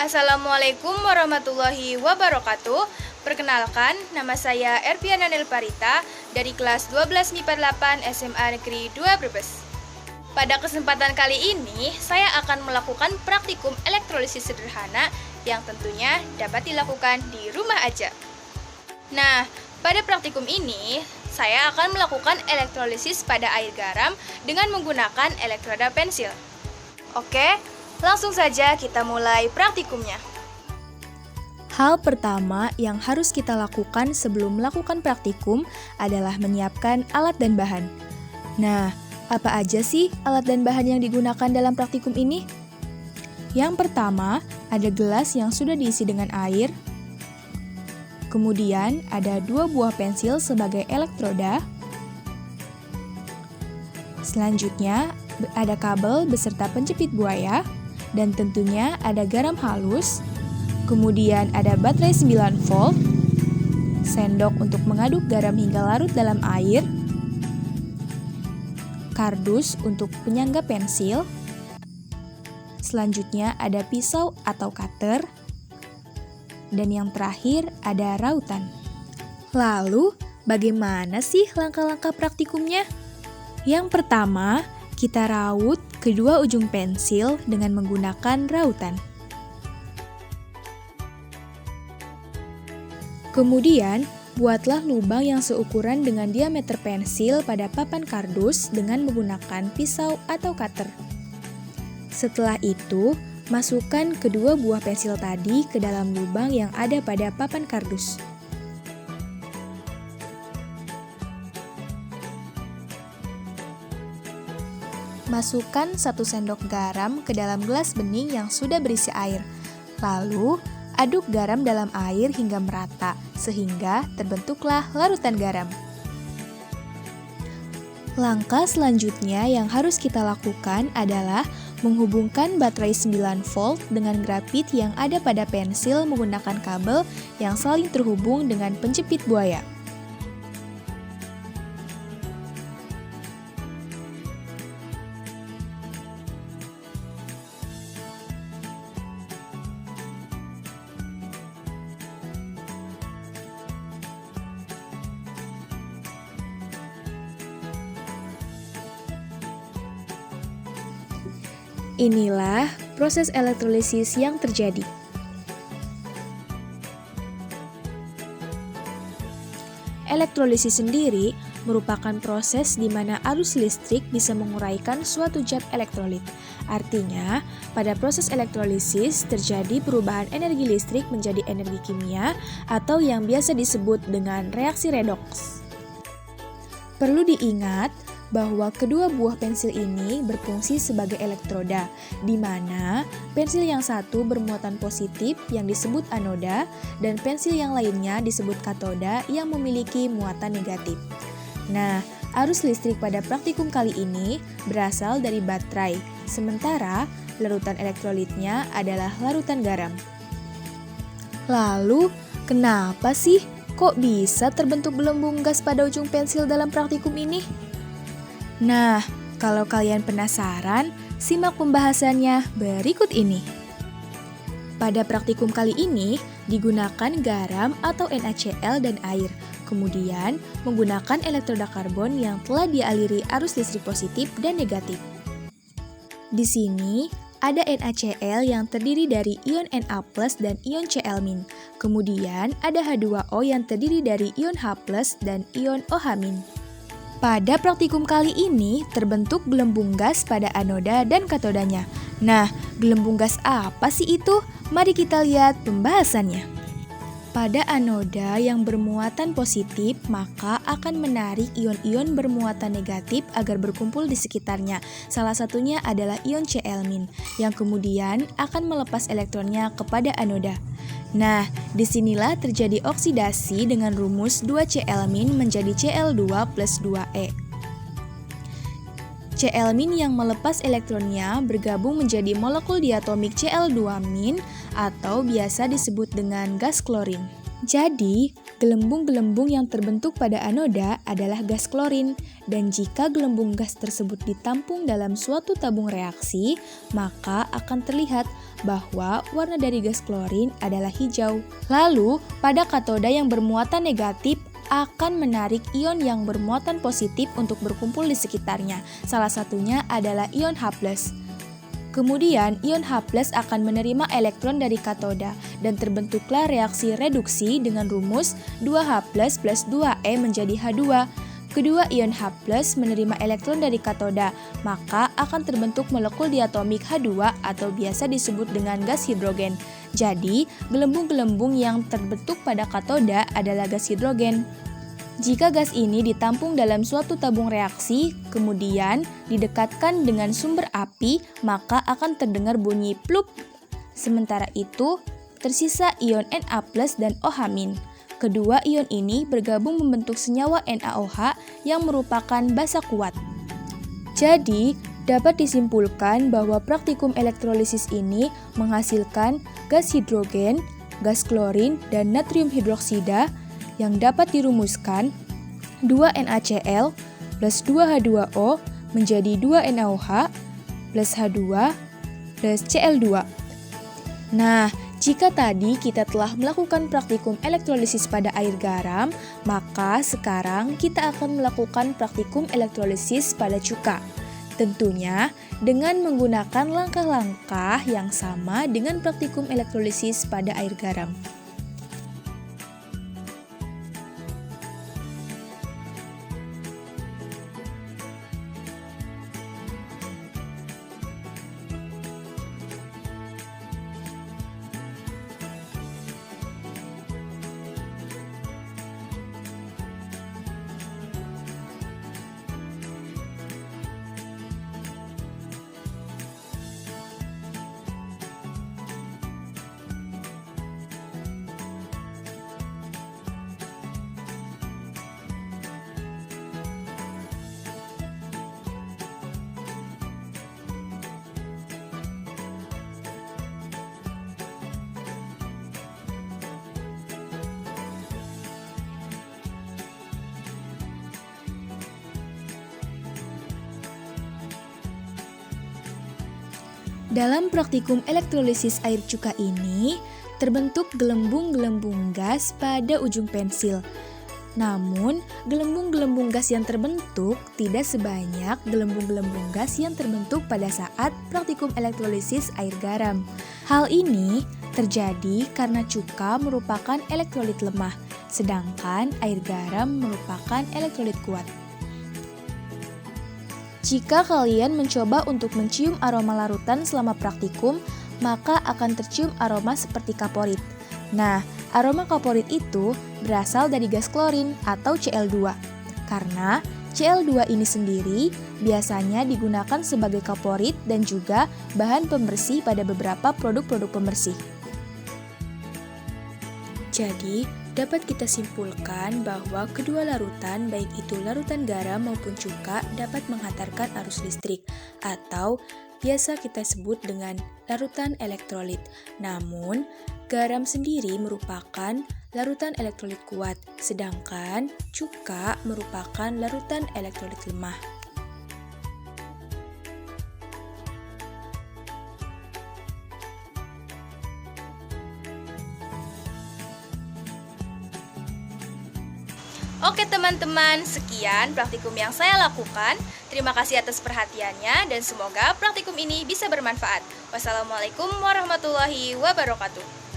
Assalamualaikum warahmatullahi wabarakatuh. Perkenalkan, nama saya Erpiana Nelparita dari kelas 12 MIPA 8 SMA Negeri 2 Brebes. Pada kesempatan kali ini, saya akan melakukan praktikum elektrolisis sederhana yang tentunya dapat dilakukan di rumah aja. Nah, pada praktikum ini, saya akan melakukan elektrolisis pada air garam dengan menggunakan elektroda pensil. Oke, langsung saja kita mulai praktikumnya. Hal pertama yang harus kita lakukan sebelum melakukan praktikum adalah menyiapkan alat dan bahan. Nah, apa aja sih alat dan bahan yang digunakan dalam praktikum ini? Yang pertama, ada gelas yang sudah diisi dengan air. Kemudian, ada 2 buah pensil sebagai elektroda. Selanjutnya, ada kabel beserta penjepit buaya. Dan tentunya ada garam halus, kemudian ada baterai 9 volt, sendok untuk mengaduk garam hingga larut dalam air, kardus untuk penyangga pensil, selanjutnya ada pisau atau cutter, dan yang terakhir ada rautan. Lalu, bagaimana sih langkah-langkah praktikumnya? Yang pertama, kita raut kedua ujung pensil dengan menggunakan rautan. Kemudian, buatlah lubang yang seukuran dengan diameter pensil pada papan kardus dengan menggunakan pisau atau cutter. Setelah itu, masukkan kedua buah pensil tadi ke dalam lubang yang ada pada papan kardus. Masukkan 1 sendok garam ke dalam gelas bening yang sudah berisi air. Lalu, aduk garam dalam air hingga merata, sehingga terbentuklah larutan garam. Langkah selanjutnya yang harus kita lakukan adalah menghubungkan baterai 9 volt dengan grafit yang ada pada pensil menggunakan kabel yang saling terhubung dengan penjepit buaya. Inilah proses elektrolisis yang terjadi. Elektrolisis sendiri merupakan proses di mana arus listrik bisa menguraikan suatu zat elektrolit. Artinya, pada proses elektrolisis terjadi perubahan energi listrik menjadi energi kimia atau yang biasa disebut dengan reaksi redoks. Perlu diingat bahwa kedua buah pensil ini berfungsi sebagai elektroda, di mana pensil yang satu bermuatan positif yang disebut anoda, dan pensil yang lainnya disebut katoda yang memiliki muatan negatif. Nah, arus listrik pada praktikum kali ini berasal dari baterai, sementara larutan elektrolitnya adalah larutan garam. Lalu, kenapa sih kok bisa terbentuk gelembung gas pada ujung pensil dalam praktikum ini? Nah, kalau kalian penasaran, simak pembahasannya berikut ini. Pada praktikum kali ini, digunakan garam atau NaCl dan air, kemudian menggunakan elektroda karbon yang telah dialiri arus listrik positif dan negatif. Di sini, ada NaCl yang terdiri dari ion Na+ dan ion Cl-. Kemudian, ada H2O yang terdiri dari ion H+ dan ion OH-. Pada praktikum kali ini terbentuk gelembung gas pada anoda dan katodanya. Nah, gelembung gas apa sih itu? Mari kita lihat pembahasannya. Pada anoda yang bermuatan positif, maka akan menarik ion-ion bermuatan negatif agar berkumpul di sekitarnya. Salah satunya adalah ion Cl- yang kemudian akan melepas elektronnya kepada anoda. Nah, disinilah terjadi oksidasi dengan rumus 2Cl- menjadi Cl2 plus 2E. Cl- yang melepas elektronnya bergabung menjadi molekul diatomik Cl2- atau biasa disebut dengan gas klorin. Jadi, gelembung-gelembung yang terbentuk pada anoda adalah gas klorin, dan jika gelembung gas tersebut ditampung dalam suatu tabung reaksi, maka akan terlihat bahwa warna dari gas klorin adalah hijau. Lalu, pada katoda yang bermuatan negatif akan menarik ion yang bermuatan positif untuk berkumpul di sekitarnya. Salah satunya adalah ion H+. Kemudian, ion H+ akan menerima elektron dari katoda dan terbentuklah reaksi reduksi dengan rumus 2H+ plus 2E menjadi H2. Kedua ion H+ menerima elektron dari katoda, maka akan terbentuk molekul diatomik H2 atau biasa disebut dengan gas hidrogen. Jadi, gelembung-gelembung yang terbentuk pada katoda adalah gas hidrogen. Jika gas ini ditampung dalam suatu tabung reaksi, kemudian didekatkan dengan sumber api, maka akan terdengar bunyi plup. Sementara itu, tersisa ion Na+ dan OH-. Kedua ion ini bergabung membentuk senyawa NaOH yang merupakan basa kuat. Jadi, dapat disimpulkan bahwa praktikum elektrolisis ini menghasilkan gas hidrogen, gas klorin, dan natrium hidroksida yang dapat dirumuskan 2NaCl plus 2H2O menjadi 2NaOH plus H2 plus Cl2. Nah, jika tadi kita telah melakukan praktikum elektrolisis pada air garam, maka sekarang kita akan melakukan praktikum elektrolisis pada cuka. Tentunya dengan menggunakan langkah-langkah yang sama dengan praktikum elektrolisis pada air garam. Dalam praktikum elektrolisis air cuka ini, terbentuk gelembung-gelembung gas pada ujung pensil. Namun, gelembung-gelembung gas yang terbentuk tidak sebanyak gelembung-gelembung gas yang terbentuk pada saat praktikum elektrolisis air garam. Hal ini terjadi karena cuka merupakan elektrolit lemah, sedangkan air garam merupakan elektrolit kuat. Jika kalian mencoba untuk mencium aroma larutan selama praktikum, maka akan tercium aroma seperti kaporit. Nah, aroma kaporit itu berasal dari gas klorin atau Cl2. Karena Cl2 ini sendiri biasanya digunakan sebagai kaporit dan juga bahan pembersih pada beberapa produk-produk pembersih. Jadi, dapat kita simpulkan bahwa kedua larutan, baik itu larutan garam maupun cuka, dapat menghantarkan arus listrik atau biasa kita sebut dengan larutan elektrolit. Namun, garam sendiri merupakan larutan elektrolit kuat, sedangkan cuka merupakan larutan elektrolit lemah. Oke teman-teman, sekian praktikum yang saya lakukan. Terima kasih atas perhatiannya dan semoga praktikum ini bisa bermanfaat. Wassalamualaikum warahmatullahi wabarakatuh.